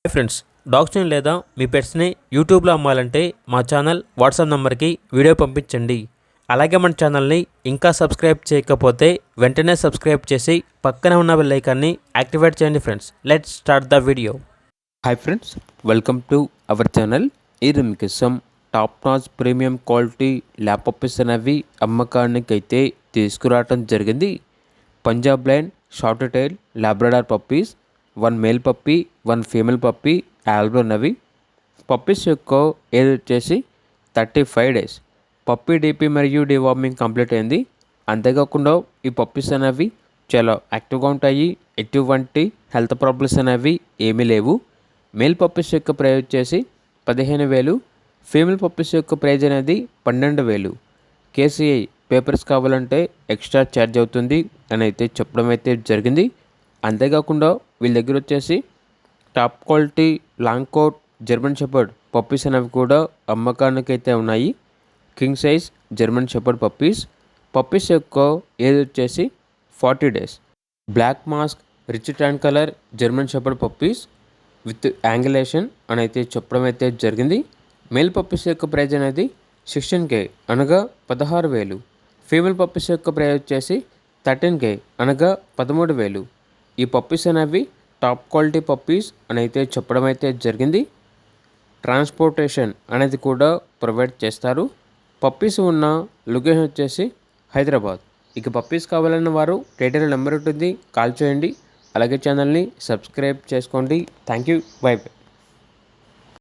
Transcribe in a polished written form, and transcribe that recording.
Hi friends, డాగ్స్ని లేదా మీ పెట్స్ని యూట్యూబ్లో అమ్మాలంటే మా ఛానల్ వాట్సాప్ నెంబర్కి వీడియో పంపించండి. అలాగే మన ఛానల్ని ఇంకా సబ్స్క్రైబ్ చేయకపోతే వెంటనే సబ్స్క్రైబ్ చేసి పక్కనే ఉన్న బెల్ ఐకాన్ని యాక్టివేట్ చేయండి friends. Let's start the video. Hi friends, welcome to our channel. ఇది మీకోసం top notch premium quality lap puppies అనేవి అమ్మకానికి అయితే తీసుకురావడం జరిగింది. Punjab line short tile Labrador puppies, 1 male puppy 1 female puppy available ఉన్నవి. పప్పీస్ యొక్క ఏజ్ వచ్చేసి 35 డేస్. పప్పీ డీపీ మరియు డివార్మింగ్ కంప్లీట్ అయింది. అంతేకాకుండా ఈ పప్పీస్ అనేవి చాలా యాక్టివ్గా ఉంటాయి. ఎటువంటి హెల్త్ ప్రాబ్లమ్స్ అనేవి ఏమీ లేవు. మేల్ పప్పీస్ యొక్క ప్రైస్ వచ్చేసి 15,000, ఫీమేల్ పప్పీస్ యొక్క ప్రైజ్ అనేది 12,000. కేసీఐ పేపర్స్ కావాలంటే ఎక్స్ట్రా ఛార్జ్ అవుతుంది అని అయితే చెప్పడం అయితే జరిగింది. అంతేకాకుండా వీళ్ళ దగ్గర వచ్చేసి top quality long coat German shepherd puppies అనేవి కూడా అమ్మకానికి అయితే ఉన్నాయి. King size German shepherd puppies యొక్క ఏజ్ వచ్చేసి 40 days. Black mask rich tan colour German shepherd puppies with angulation అని అయితే చెప్పడం అయితే జరిగింది. మేల్ పప్పీస్ యొక్క ప్రైజ్ అనేది 16K అనగా 16,000. ఫీమేల్ పప్పీస్ యొక్క ప్రైజ్ వచ్చేసి 13K అనగా 13,000. ఈ పప్పీస్ అనేవి టాప్ క్వాలిటీ పప్పీస్ అని అయితే చెప్పడం అయితే జరిగింది. ట్రాన్స్పోర్టేషన్ అనేది కూడా ప్రొవైడ్ చేస్తారు. పప్పీస్ ఉన్న లొకేషన్ వచ్చేసి హైదరాబాద్. ఇక పప్పీస్ కావాలన్న వారు టైటిల్ నెంబర్ ఉంటుంది, కాల్ చేయండి. అలాగే ఛానల్ని సబ్స్క్రైబ్ చేసుకోండి. Thank you. By by.